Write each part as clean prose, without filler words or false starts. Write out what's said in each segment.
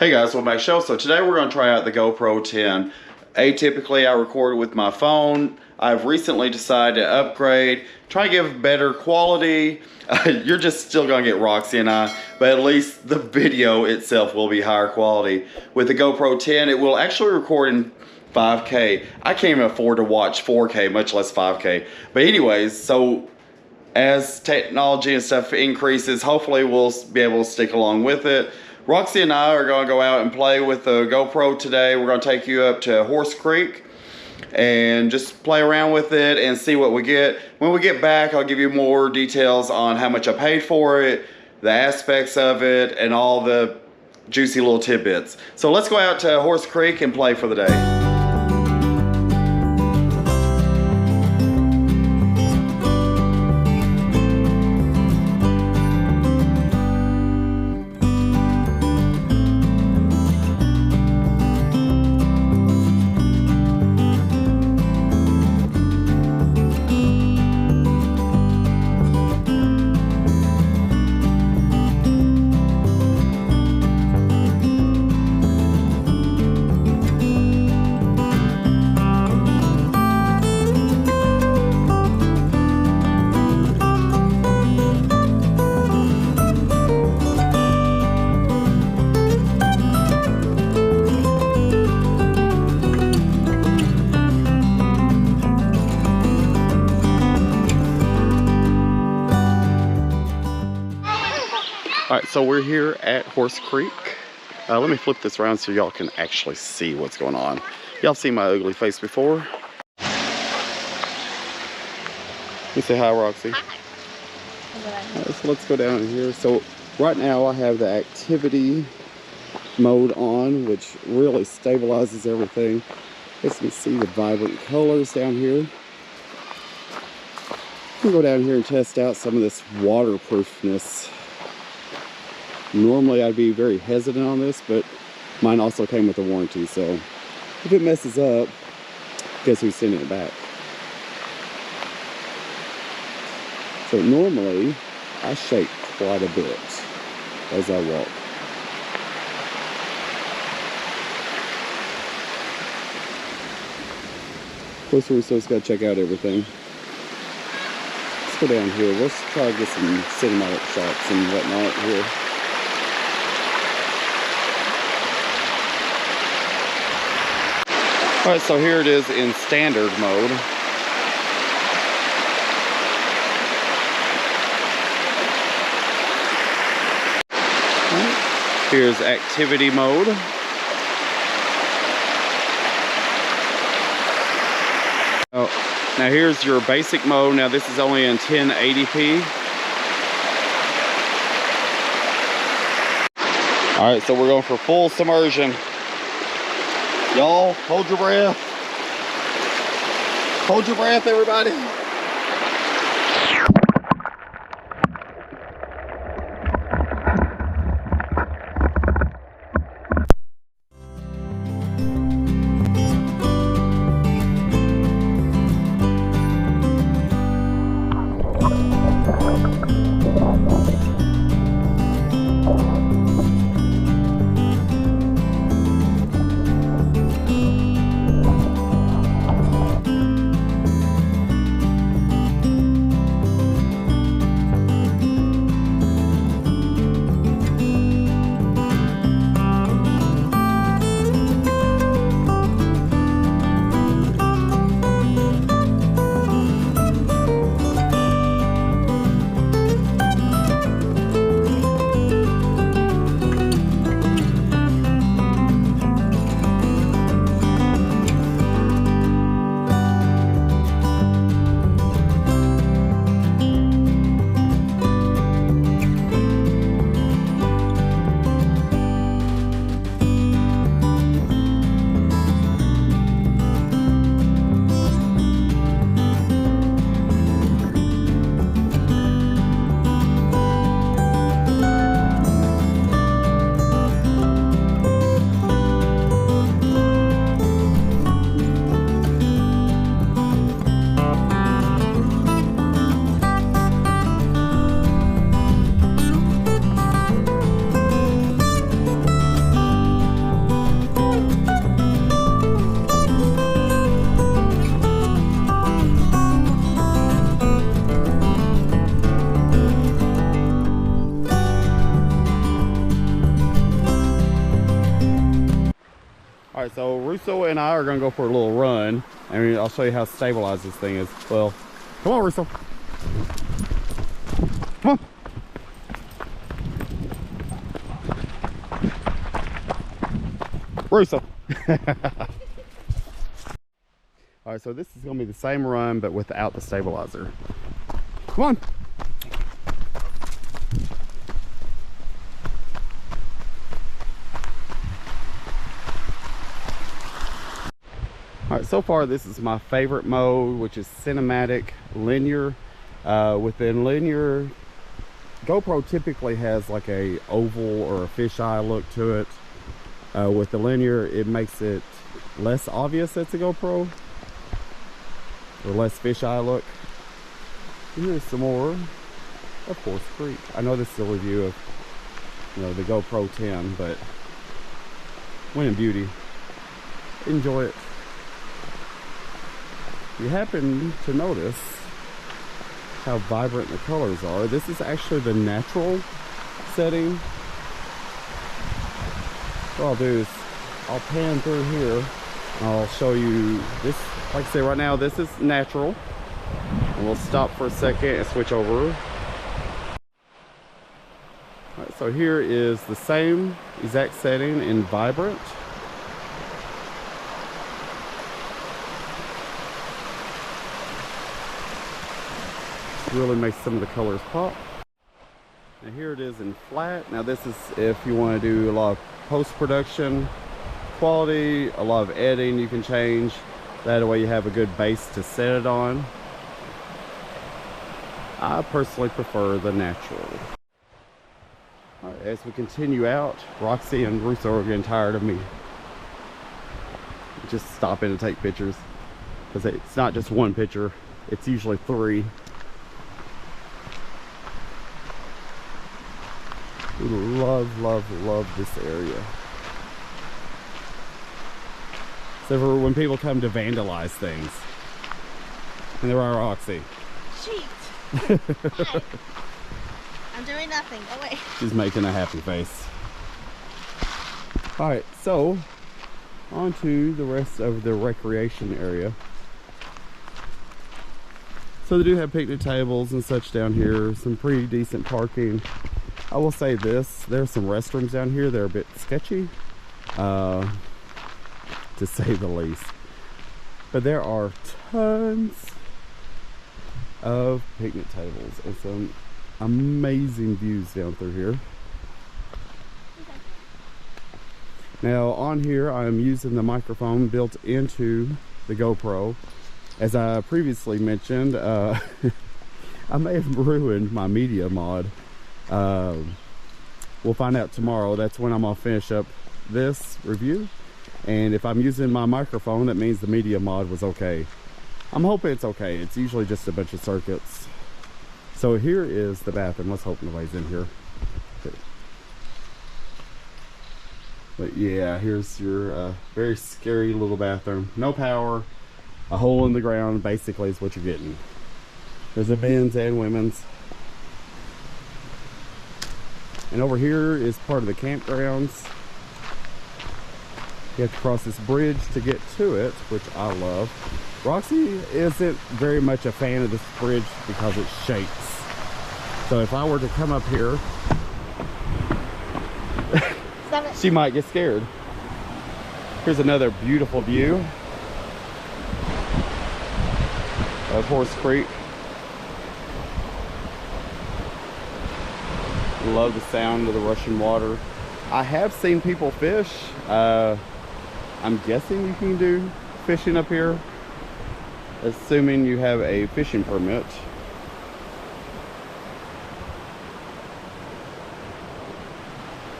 Hey guys, welcome back to the show. So today we're going to try out the GoPro 10. Atypically I record with my phone. I've recently decided to upgrade, try to give better quality. You're just still going to get Roxy and I, but at least the video itself will be higher quality. With the GoPro 10 it will actually record in 5K. I can't even afford to watch 4K, much less 5K. But anyways, so as technology and stuff increases, hopefully we'll be able to stick along with it. Roxy and I are going to go out and play with the GoPro today. We're going to take you up to Horse Creek and just play around with it and see what we get. When we get back, I'll give you more details on how much I paid for it, the aspects of it, and all the juicy little tidbits. So let's go out to Horse Creek and play for the day. Alright, so we're here at Horse Creek. Let me flip this around so y'all can actually see what's going on. Y'all seen my ugly face before. You say hi, Roxy. Hi. Alright, so let's go down here. So right now I have the activity mode on, which really stabilizes everything. As you can see the vibrant colors down here. We'll go down here and test out some of this waterproofness. Normally I'd be very hesitant on this, but mine also came with a warranty, so if it messes up, guess who's sending it back? So normally I shake quite a bit as I walk. Of course, we still got to check out everything. Let's go down here. Let's try to get some cinematic shots and whatnot here. Alright, so here it is in standard mode. Here's activity mode. Oh, now here's your basic mode. Now this is only in 1080p. Alright, so we're going for full submersion. Y'all, hold your breath. Hold your breath, everybody. All right, so Russo and I are gonna go for a little run. I mean, I'll show you how stabilized this thing is. Well, come on, Russo. Come on. Russo. All right, so this is gonna be the same run, but without the stabilizer. Come on. All right, so far this is my favorite mode, which is cinematic linear. Within linear, GoPro typically has like a oval or a fisheye look to it. With the linear, it makes it less obvious it's a GoPro, or less fisheye look. Here's some more, of course, Quik. I know this is a review of, you know, the GoPro 10, but when in beauty, enjoy it. You happen to notice how vibrant the colors are. This is actually the natural setting. What I'll do is I'll pan through here. I'll show you this. Like I say, right now this is natural, and we'll stop for a second and switch over. All right, so here is the same exact setting in vibrant. Really makes some of the colors pop. And here it is in flat. Now this is if you want to do a lot of post-production quality, a lot of editing you can change. That way you have a good base to set it on. I personally prefer the natural. All right, as we continue out, Roxy and Russo are getting tired of me just stopping to take pictures, because it's not just one picture, it's usually 3. We love this area. So for when people come to vandalize things. And there are Roxy. Cheat! Hi. I'm doing nothing, go away. She's making a happy face. Alright, so on to the rest of the recreation area. So they do have picnic tables and such down here, some pretty decent parking. I will say this, there's some restrooms down here that are a bit sketchy, to say the least. But there are tons of picnic tables and some amazing views down through here. Okay. Now on here, I am using the microphone built into the GoPro. As I previously mentioned, I may have ruined my media mod. We'll find out tomorrow. That's when I'm gonna finish up this review, and if I'm using my microphone, that means the media mod was okay. I'm hoping it's okay. It's usually just a bunch of circuits. So here is the bathroom. Let's hope nobody's in here. But yeah, here's your very scary little bathroom. No power, a hole in the ground basically is what you're getting. There's a men's and women's. And over here is part of the campgrounds. You have to cross this bridge to get to it, which I love. Roxy isn't very much a fan of this bridge because it shakes. So if I were to come up here, she might get scared. Here's another beautiful view of Horse Creek. Love the sound of the rushing water. I have seen people fish. I'm guessing you can do fishing up here, assuming you have a fishing permit.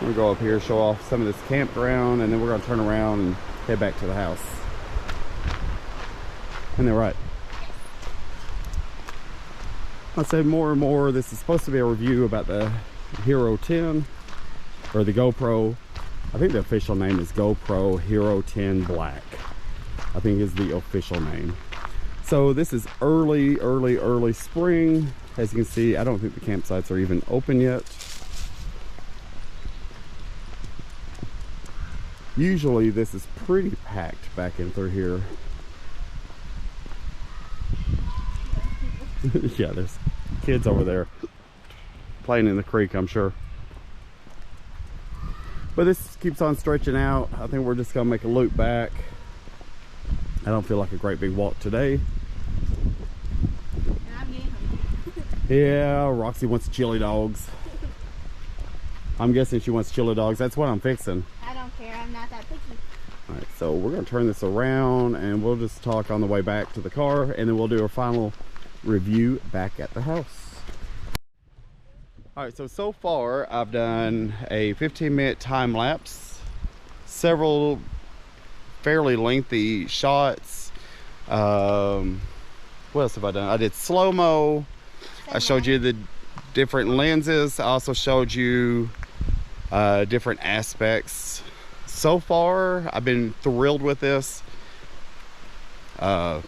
I'm gonna go up here, show off some of this campground, and then we're gonna turn around and head back to the house. Isn't that right? I say more and more, this is supposed to be a review about the HERO10, or the GoPro. I think the official name is GoPro HERO10 Black, I think is the official name. So this is early spring. As you can see, I don't think the campsites are even open yet. Usually this is pretty packed back in through here. Yeah, there's kids over there playing in the creek, I'm sure. But this keeps on stretching out. I think we're just gonna make a loop back. I don't feel like a great big walk today. And I'm getting hungry. Yeah, Roxy wants chili dogs. I'm guessing she wants chili dogs. That's what I'm fixing. I don't care. I'm not that picky. All right, so we're gonna turn this around and we'll just talk on the way back to the car, and then we'll do our final review back at the house. All right, so far I've done a 15-minute time lapse, several fairly lengthy shots. What else have I done? I did slow-mo. I showed you the different lenses. I also showed you different aspects. So far I've been thrilled with this. The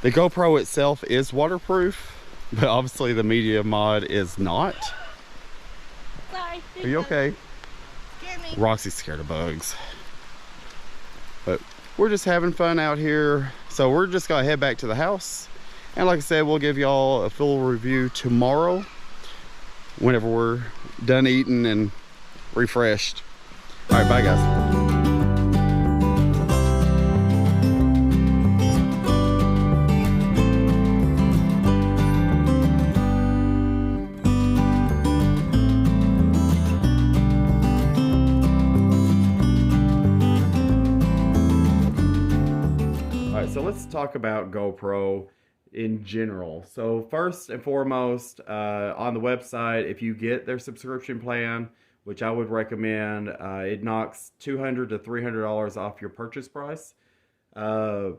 GoPro itself is waterproof, but obviously the media mod is not. Sorry. Are you okay? Scare me. Roxy's scared of bugs. But we're just having fun out here. So we're just gonna head back to the house. And like I said, we'll give y'all a full review tomorrow whenever we're done eating and refreshed. All right, bye guys. So let's talk about GoPro in general. So first and foremost, on the website, if you get their subscription plan, which I would recommend, it knocks $200 to $300 off your purchase price. So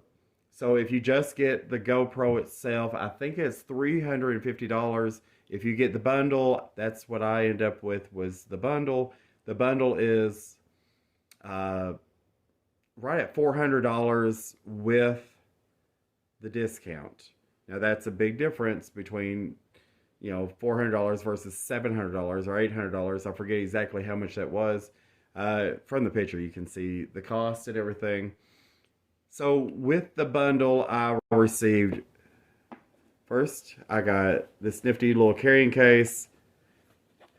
if you just get the GoPro itself, I think it's $350. If you get the bundle, that's what I end up with, was the bundle. The bundle is right at $400 with the discount. Now that's a big difference between, you know, $400 versus $700 or $800. I forget exactly how much that was. From the picture you can see the cost and everything. So with the bundle, I received, first I got this nifty little carrying case.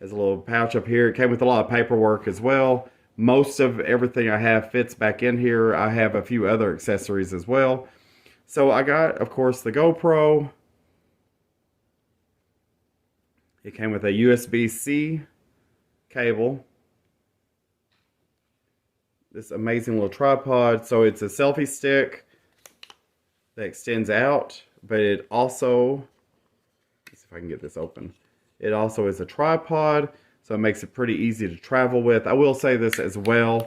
Has a little pouch up here. It came with a lot of paperwork as well. Most of everything I have fits back in here. I have a few other accessories as well. So I got, of course, the GoPro. It came with a USB-C cable. This amazing little tripod. So it's a selfie stick that extends out, but it also, let's see if I can get this open. It also is a tripod, so it makes it pretty easy to travel with. I will say this as well.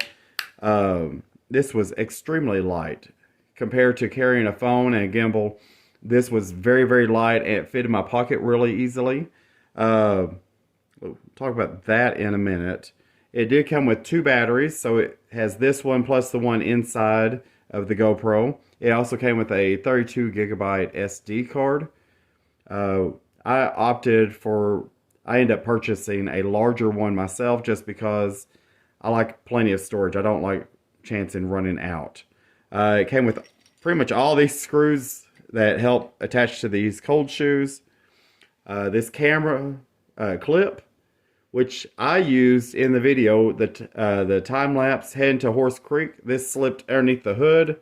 This was extremely light. Compared to carrying a phone and a gimbal, this was very, very light and it fit in my pocket really easily. We'll talk about that in a minute. It did come with 2 batteries, so it has this one plus the one inside of the GoPro. It also came with a 32 gigabyte SD card. I ended up purchasing a larger one myself just because I like plenty of storage. I don't like chancing running out. It came with pretty much all these screws that help attach to these cold shoes. This camera clip, which I used in the video, the time lapse heading to Horse Creek. This slipped underneath the hood,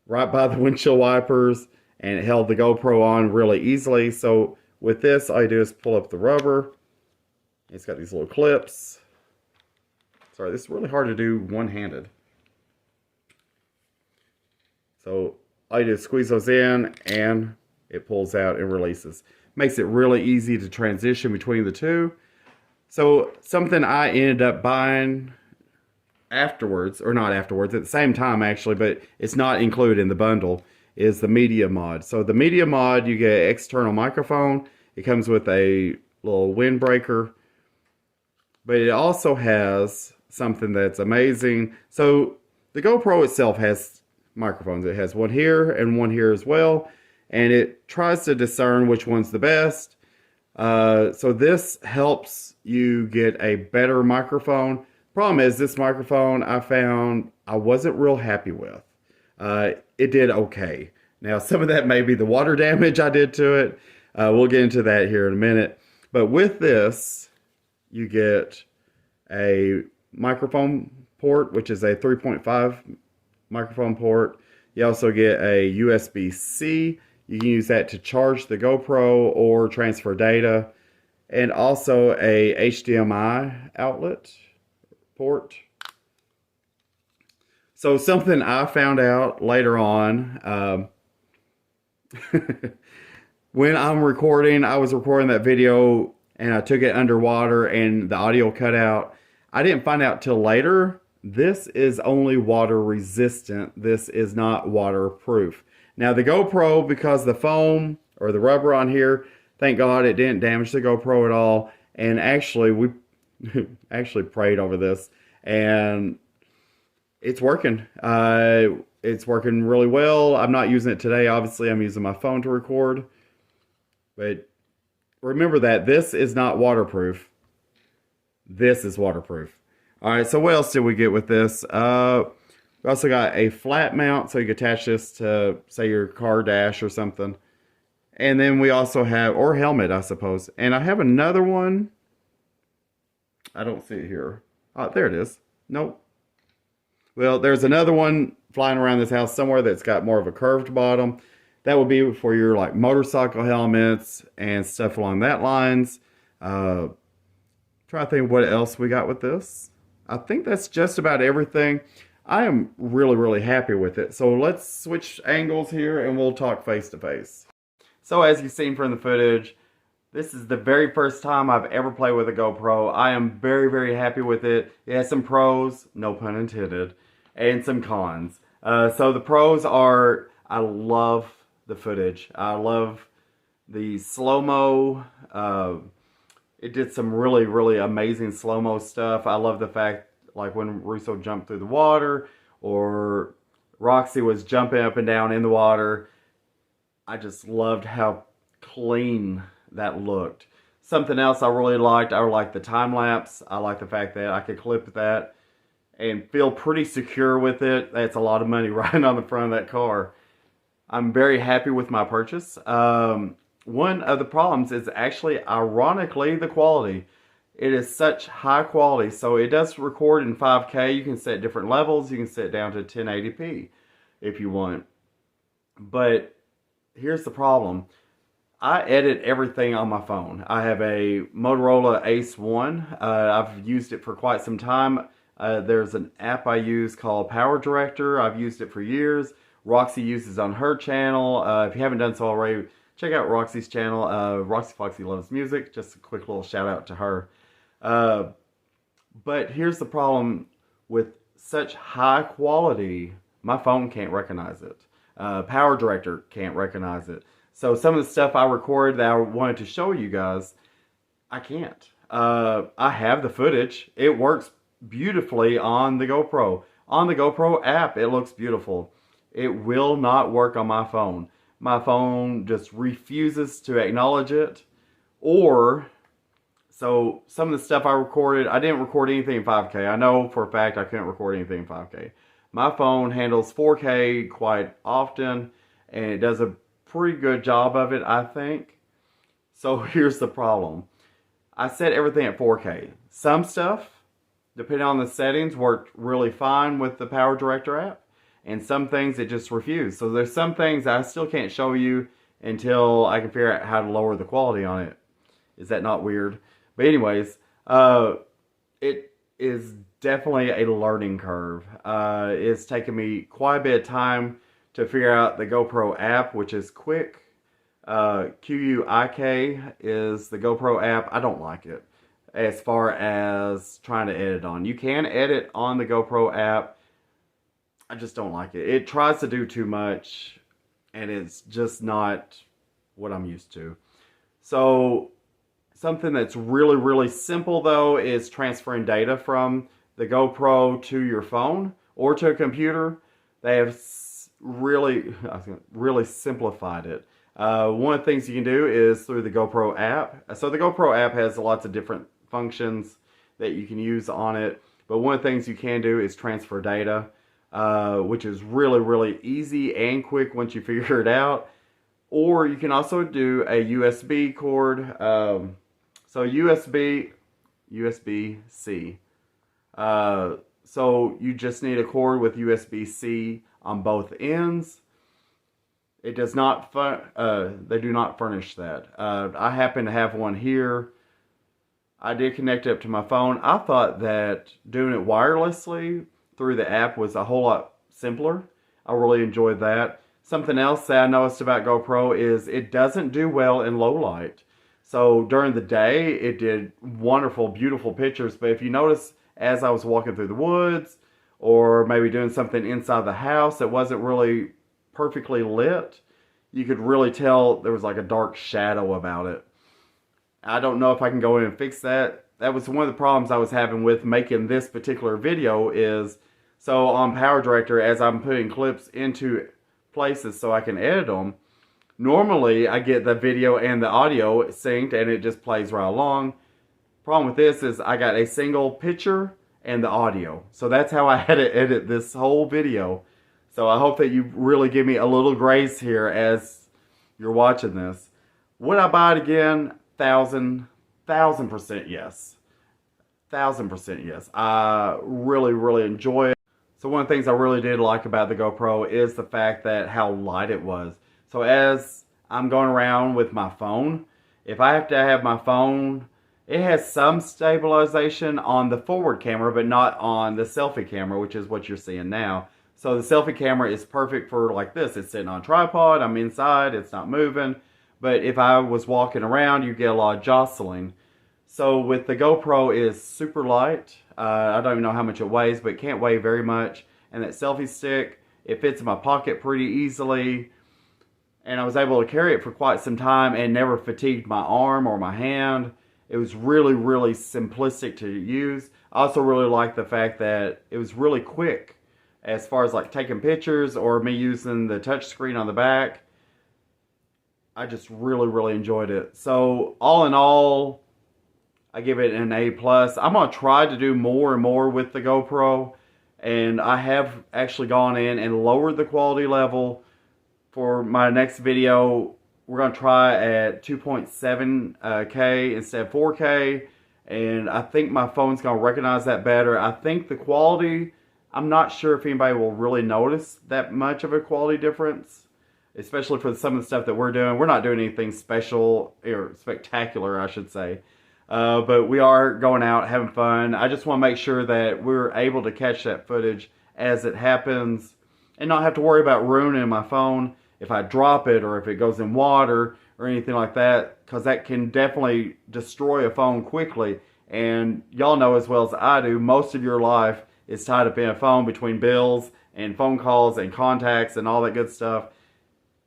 right by the windshield wipers, and it held the GoPro on really easily. So with this, all you do is pull up the rubber. It's got these little clips. Sorry, this is really hard to do one-handed. So all you do is squeeze those in and it pulls out and releases. Makes it really easy to transition between the two. So something I ended up buying afterwards, or not afterwards, at the same time actually, but it's not included in the bundle, is the media mod. So the media mod, you get an external microphone. It comes with a little windbreaker, but it also has something that's amazing. So the GoPro itself has microphones. It has one here and one here as well, and it tries to discern which one's the best. So this helps you get a better microphone. Problem is, this microphone I found I wasn't real happy with. It did okay. Now, some of that may be the water damage I did to it. We'll get into that here in a minute. But with this, you get a microphone port, which is a 3.5 microphone port. You also get a USB-C. You can use that to charge the GoPro or transfer data. And also a HDMI outlet port. So something I found out later on, when I'm recording, I was recording that video and I took it underwater and the audio cut out. I didn't find out till later, this is only water resistant. This is not waterproof. Now the GoPro, because the foam or the rubber on here, thank God it didn't damage the GoPro at all. And actually, we actually prayed over this and it's working. It's working really well. I'm not using it today. Obviously, I'm using my phone to record. But remember that this is not waterproof. This is waterproof. All right, so what else did we get with this? We also got a flat mount, so you can attach this to, say, your car dash or something. And then we also have, or helmet, I suppose. And I have another one. I don't see it here. Oh, there it is. Nope. Well, there's another one flying around this house somewhere that's got more of a curved bottom. That would be for your like motorcycle helmets and stuff along that lines. Try to think what else we got with this. I think that's just about everything. I am really, really happy with it. So let's switch angles here and we'll talk face to face. So as you've seen from the footage, this is the very first time I've ever played with a GoPro. I am very, very happy with it. It has some pros, no pun intended, and some cons. So the pros are, I love the footage. I love the Slo-Mo. It did some really, really amazing Slo-Mo stuff. I love the fact, like when Russo jumped through the water, or Roxy was jumping up and down in the water. I just loved how clean that looked. Something else I really liked, I liked the time lapse. I like the fact that I could clip that and feel pretty secure with it. That's a lot of money riding on the front of that car. I'm very happy with my purchase. One of the problems is actually, ironically, the quality. It is such high quality. So it does record in 5K. You can set different levels. You can set down to 1080p if you want. But here's the problem. I edit everything on my phone. I have a Motorola Ace 1. I've used it for quite some time. There's an app I use called Power Director. I've used it for years. Roxy uses on her channel. If you haven't done so already, check out Roxy's channel. Roxy Foxy Loves Music. Just a quick little shout out to her. But here's the problem with such high quality, my phone can't recognize it. Power Director can't recognize it. So some of the stuff I recorded that I wanted to show you guys, I can't. I have the footage. It works beautifully on the GoPro. On the GoPro app, it looks beautiful. It will not work on my phone. My phone just refuses to acknowledge it. Or, so some of the stuff I recorded, I didn't record anything in 5K. I know for a fact I couldn't record anything in 5K. My phone handles 4K quite often, and it does a pretty good job of it, I think. So here's the problem. I set everything at 4K. Some stuff, depending on the settings, worked really fine with the Power Director app. And some things it just refused. So there's some things I still can't show you until I can figure out how to lower the quality on it. Is that not weird? But anyways, it is definitely a learning curve. It's taken me quite a bit of time to figure out the GoPro app, which is Quik. Quik is the GoPro app. I don't like it as far as trying to edit on. You can edit on the GoPro app. I just don't like it. It tries to do too much, and it's just not what I'm used to. So something that's really, really simple, though, is transferring data from the GoPro to your phone or to a computer. They have really simplified it. One of the things you can do is through the GoPro app. So the GoPro app has lots of different functions that you can use on it. But one of the things you can do is transfer data, which is really, really easy and quick once you figure it out. Or you can also do a USB cord. So USB-C. So you just need a cord with USB-C on both ends. It does not, they do not furnish that. I happen to have one here. I did connect it up to my phone. I thought that doing it wirelessly through the app was a whole lot simpler. I really enjoyed that. Something else that I noticed about GoPro is it doesn't do well in low light. So during the day, it did wonderful, beautiful pictures. But if you notice, as I was walking through the woods or maybe doing something inside the house that wasn't really perfectly lit, you could really tell there was like a dark shadow about it. I don't know if I can go in and fix that. That was one of the problems I was having with making this particular video is, so on Power Director, as I'm putting clips into places so I can edit them, normally I get the video and the audio synced and it just plays right along. Problem with this is I got a single picture and the audio. So that's how I had to edit this whole video. So I hope that you really give me a little grace here as you're watching this. Would I buy it again? 1,000% yes. 1,000% yes. I really, really enjoy it. So one of the things I really did like about the GoPro is the fact that how light it was. So as I'm going around with my phone, if I have to have my phone, it has some stabilization on the forward camera, but not on the selfie camera, which is what you're seeing now. So the selfie camera is perfect for like this. It's sitting on a tripod, I'm inside, it's not moving. But if I was walking around, you get a lot of jostling. So with the GoPro, is super light. I don't even know how much it weighs, but it can't weigh very much. And that selfie stick, it fits in my pocket pretty easily. And I was able to carry it for quite some time and never fatigued my arm or my hand. It was really, really simplistic to use. I also really like the fact that it was really quick as far as like taking pictures or me using the touch screen on the back. I just really, really enjoyed it. So all in all, I give it an A+. I'm going to try to do more and more with the GoPro. And I have actually gone in and lowered the quality level. For my next video, we're going to try at 2.7K instead of 4K. And I think my phone's going to recognize that better. I think the quality, I'm not sure if anybody will really notice that much of a quality difference. Especially for some of the stuff that we're doing. We're not doing anything special, or spectacular, I should say. But we are going out, having fun. I just want to make sure that we're able to catch that footage as it happens. And not have to worry about ruining my phone if I drop it, or if it goes in water, or anything like that. Because that can definitely destroy a phone quickly. And y'all know as well as I do, most of your life is tied up in a phone between bills, and phone calls, and contacts, and all that good stuff.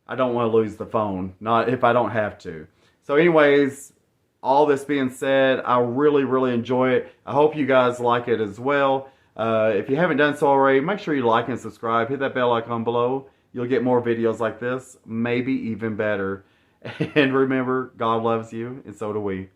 I don't want to lose the phone, not if I don't have to. So anyways, all this being said, I really, really enjoy it. I hope you guys like it as well. If you haven't done so already, make sure you like and subscribe. Hit that bell icon below. You'll get more videos like this, maybe even better. And remember, God loves you, and so do we.